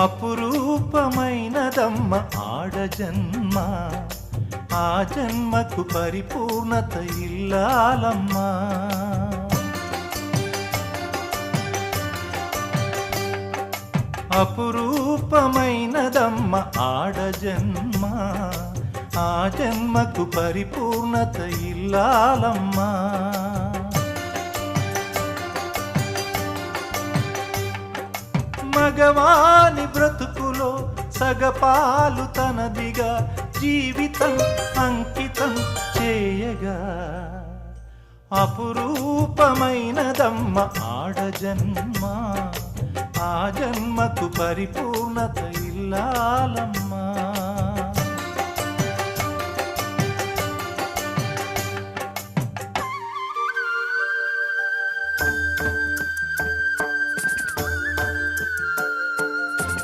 అపురూపమైనదమ్మ ఆడజన్మ, ఆ జన్మకు పరిపూర్ణత ఇల్లాలమ్మా. అపురూపమైనదమ్మ ఆడజన్మ, ఆ జన్మకు పరిపూర్ణత ఇల్లాలమ్మా. మగవాని బ్రతుకులో సగపాలు తనదిగా జీవితం అంకితం చేయగా, అపురూపమైనదమ్మ ఆడజన్మ, ఆ జన్మకు పరిపూర్ణత ఇల్లాలమ్మ.